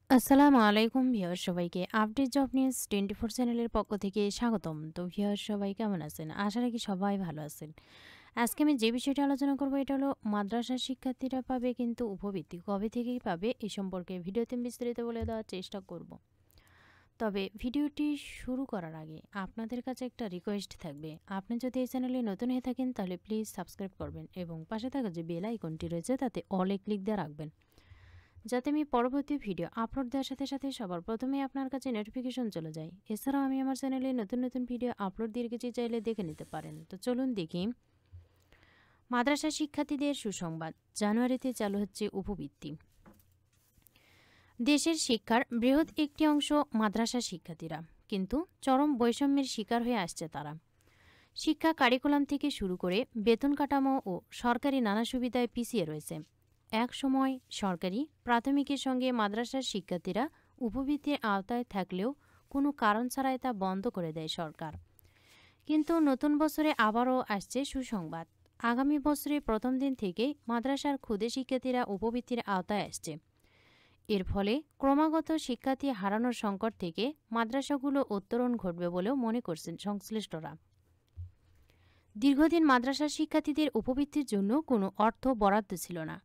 আসসালামু আলাইকুম ভিউয়ার সবাইকে আপডেট জব নিউজ 24 চ্যানেলের পক্ষ থেকে স্বাগতম। তো ভিউয়ার সবাই কেমন আছেন? আশা রাখি সবাই ভালো আছেন। আজকে আমি যে বিষয়টা আলোচনা করব এটা হলো মাদ্রাসার শিক্ষার্থীরা পাবে কিন্তু উপবৃত্তি কবে থেকেই পাবে এই সম্পর্কে ভিডিওতে বিস্তারিত বলে দেওয়ার চেষ্টা করব। তবে ভিডিওটি শুরু করার আগে আপনাদের কাছে একটা রিকোয়েস্ট থাকবে, আপনি যদি এই চ্যানেলে নতুন হয়ে থাকেন তাহলে প্লিজ সাবস্ক্রাইব করবেন এবং পাশে থাকা যে বেল আইকনটি রয়েছে তাতে অলে ক্লিক দিয়ে রাখবেন, যাতে আমি পরবর্তী ভিডিও আপলোড দেওয়ার সাথে সাথে সবার প্রথমে আপনার কাছে নোটিফিকেশন চলে যায়। এছাড়াও আমি আমার চ্যানেলে নতুন নতুন ভিডিও আপলোড দিয়ে রেখেছি, চাইলে দেখে নিতে পারেন। তো চলুন দেখি। মাদ্রাসা শিক্ষার্থীদের সুসংবাদ, জানুয়ারিতে চালু হচ্ছে উপবৃত্তি। দেশের শিক্ষার বৃহৎ একটি অংশ মাদ্রাসা শিক্ষার্থীরা, কিন্তু চরম বৈষম্যের শিকার হয়ে আসছে তারা। শিক্ষা কারিকুলাম থেকে শুরু করে বেতন কাঠামো ও সরকারি নানা সুবিধায় পিছিয়ে রয়েছে। এক সময় সরকারি প্রাথমিকের সঙ্গে মাদ্রাসার শিক্ষার্থীরা উপবৃত্তির আওতায় থাকলেও কোনো কারণ ছাড়াই তা বন্ধ করে দেয় সরকার। কিন্তু নতুন বছরে আবারও আসছে সুসংবাদ। আগামী বছরের প্রথম দিন থেকেই মাদ্রাসার ক্ষুদে শিক্ষার্থীরা উপবৃত্তির আওতায় আসছে। এর ফলে ক্রমাগত শিক্ষার্থী হারানোর সংকট থেকে মাদ্রাসাগুলো উত্তরণ ঘটবে বলেও মনে করছেন সংশ্লিষ্টরা। দীর্ঘদিন মাদ্রাসার শিক্ষার্থীদের উপবৃত্তির জন্য কোনো অর্থ বরাদ্দ ছিল না।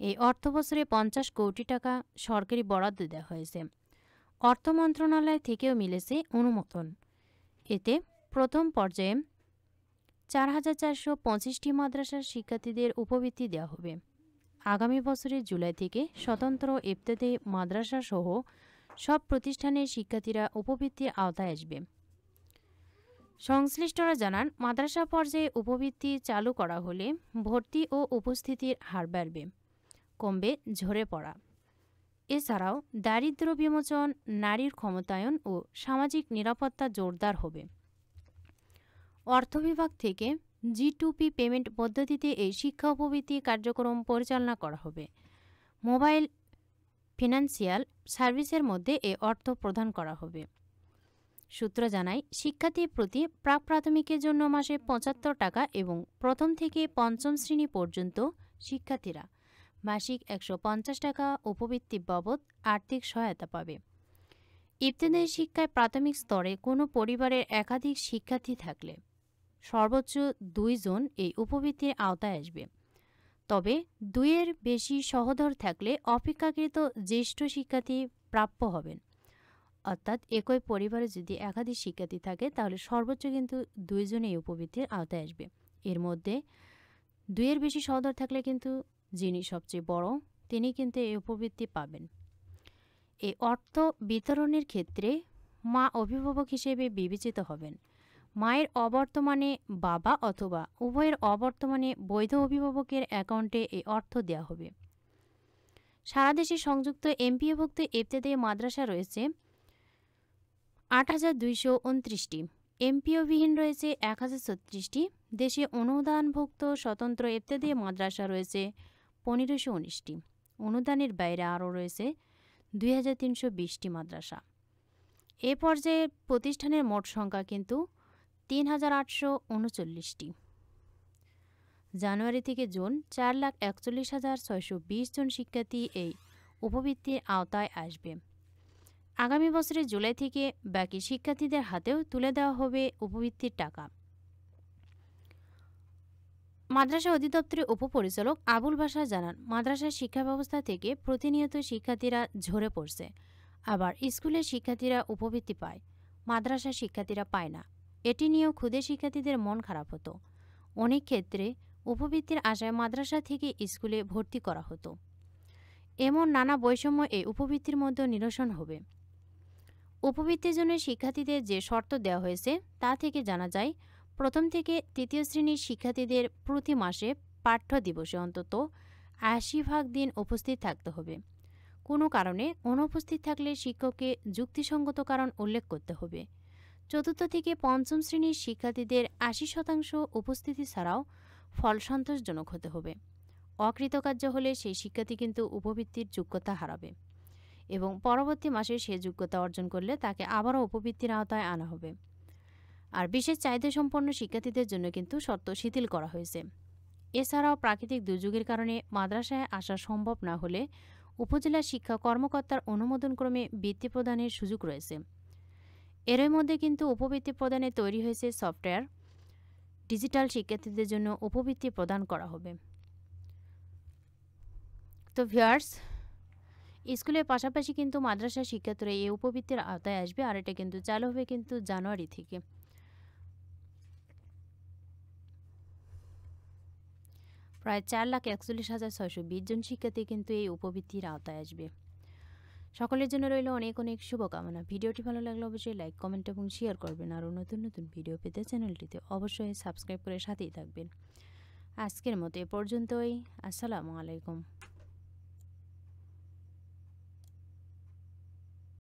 এই অর্থবছরে 50 কোটি টাকা সরকারি বরাদ্দ দেওয়া হয়েছে। অর্থ মন্ত্রণালয় থেকেও মিলেছে অনুমোদন। এতে প্রথম পর্যায়ে 4,425টি মাদ্রাসার শিক্ষার্থীদের উপবৃত্তি দেওয়া হবে। আগামী বছরের জুলাই থেকে স্বতন্ত্র ইবতেদায়ী মাদ্রাসা সহ সব প্রতিষ্ঠানের শিক্ষার্থীরা উপবৃত্তির আওতায় আসবে। সংশ্লিষ্টরা জানান, মাদ্রাসা পর্যায়ে উপবৃত্তি চালু করা হলে ভর্তি ও উপস্থিতির হার বাড়বে, কমবে ঝরে পড়া। এছাড়াও দারিদ্র্য বিমোচন, নারীর ক্ষমতায়ন ও সামাজিক নিরাপত্তা জোরদার হবে। অর্থ বিভাগ থেকে G2P পেমেন্ট পদ্ধতিতে এই শিক্ষা উপবৃত্তি কার্যক্রম পরিচালনা করা হবে। মোবাইল ফিনান্সিয়াল সার্ভিসের মধ্যে এ অর্থ প্রদান করা হবে। সূত্র জানায়, শিক্ষার্থী প্রতি প্রাক প্রাথমিকের জন্য মাসে 75 টাকা এবং প্রথম থেকে পঞ্চম শ্রেণী পর্যন্ত শিক্ষার্থীরা মাসিক 150 টাকা উপবৃত্তি বাবদ আর্থিক সহায়তা পাবে। ইবতেদায়ী শিক্ষায় প্রাথমিক স্তরে কোনো পরিবারের একাধিক শিক্ষার্থী থাকলে সর্বোচ্চ 2 জন এই উপবৃত্তির আওতায় আসবে। তবে 2-এর বেশি সহোদর থাকলে অপেক্ষাকৃত জ্যেষ্ঠ শিক্ষার্থী প্রাপ্য হবেন। অর্থাৎ একই পরিবারে যদি একাধিক শিক্ষার্থী থাকে তাহলে সর্বোচ্চ কিন্তু 2 জন এই উপবৃত্তির আওতায় আসবে। এর মধ্যে 2-এর বেশি সহোদর থাকলে কিন্তু যিনি সবচেয়ে বড় তিনি কিন্তু এই উপবৃত্তি পাবেন। এই অর্থ বিতরণের ক্ষেত্রে মা অভিভাবক হিসেবে বিবেচিত হবেন। মায়ের অবর্তমানে বাবা অথবা উভয়ের অবর্তমানে বৈধ অভিভাবকের অ্যাকাউন্টে এই অর্থ দেওয়া হবে। সারা দেশে সংযুক্ত এমপিওভুক্ত ইবতেদায়ী মাদ্রাসা রয়েছে 8,229টি, এমপিওবিহীন রয়েছে 1,036টি। দেশে অনুদানভুক্ত স্বতন্ত্র ইবতেদায়ী মাদ্রাসা রয়েছে 1,519টি। অনুদানের বাইরে আরও রয়েছে 2,320টি মাদ্রাসা। এ পর্যায়ে প্রতিষ্ঠানের মোট সংখ্যা কিন্তু 3,839টি। জানুয়ারি থেকে জুন 4,41,620 জন শিক্ষার্থী এই উপবৃত্তির আওতায় আসবে। আগামী বছরের জুলাই থেকে বাকি শিক্ষার্থীদের হাতেও তুলে দেওয়া হবে উপবৃত্তির টাকা। মাদ্রাসা অধিদপ্তরের উপপরিচালক আবুল বাশার জানান, মাদ্রাসার শিক্ষা ব্যবস্থা থেকে প্রতিনিয়ত শিক্ষার্থীরা ঝরে পড়ছে। আবার স্কুলের শিক্ষার্থীরা উপবৃত্তি পায়, মাদ্রাসার শিক্ষার্থীরা পায় না। এটি নিয়েও ক্ষুদে শিক্ষার্থীদের মন খারাপ হতো। অনেক ক্ষেত্রে উপবৃত্তির আশায় মাদ্রাসা থেকে স্কুলে ভর্তি করা হতো। এমন নানা বৈষম্য এই উপবৃত্তির মধ্যে নিরসন হবে। উপবৃত্তির জন্য শিক্ষার্থীদের যে শর্ত দেওয়া হয়েছে তা থেকে জানা যায়, প্রথম থেকে তৃতীয় শ্রেণীর শিক্ষার্থীদের প্রতি মাসে পাঠ্য দিবসে অন্তত 80% দিন উপস্থিত থাকতে হবে। কোনো কারণে অনুপস্থিত থাকলে শিক্ষককে যুক্তিসঙ্গত কারণ উল্লেখ করতে হবে। চতুর্থ থেকে পঞ্চম শ্রেণীর শিক্ষার্থীদের 80% উপস্থিতি ছাড়াও ফল সন্তোষজনক হতে হবে। অকৃতকার্য হলে সেই শিক্ষার্থী কিন্তু উপবৃত্তির যোগ্যতা হারাবে এবং পরবর্তী মাসে সে যোগ্যতা অর্জন করলে তাকে আবারও উপবৃত্তির আওতায় আনা হবে। আর বিশেষ চাহিদাসম্পন্ন শিক্ষার্থীদের জন্য কিন্তু শর্ত শিথিল করা হয়েছে। এছাড়াও প্রাকৃতিক দুর্যোগের কারণে মাদ্রাসায় আসা সম্ভব না হলে উপজেলা শিক্ষা কর্মকর্তার অনুমোদনক্রমে বৃত্তি প্রদানের সুযোগ রয়েছে। এরই মধ্যে কিন্তু উপবৃত্তি প্রদানে তৈরি হয়েছে সফটওয়্যার। ডিজিটাল শিক্ষার্থীদের জন্য উপবৃত্তি প্রদান করা হবে। তো ভিউয়ার্স, স্কুলের পাশাপাশি কিন্তু মাদ্রাসা শিক্ষার্থীরা এই উপবৃত্তির আওতায় আসবে, আর এটা কিন্তু চালু হবে কিন্তু জানুয়ারি থেকে। প্রায় 4,41,620 জন শিক্ষার্থী কিন্তু এই উপবৃত্তির আওতায় আসবে। সকলের জন্য রইল অনেক অনেক শুভকামনা। ভিডিওটি ভালো লাগলে অবশ্যই লাইক, কমেন্ট এবং শেয়ার করবেন। আরও নতুন নতুন ভিডিও পেতে চ্যানেলটিতে অবশ্যই সাবস্ক্রাইব করে সাথেই থাকবেন। আজকের মতো এ পর্যন্তই। আসসালামু আলাইকুম।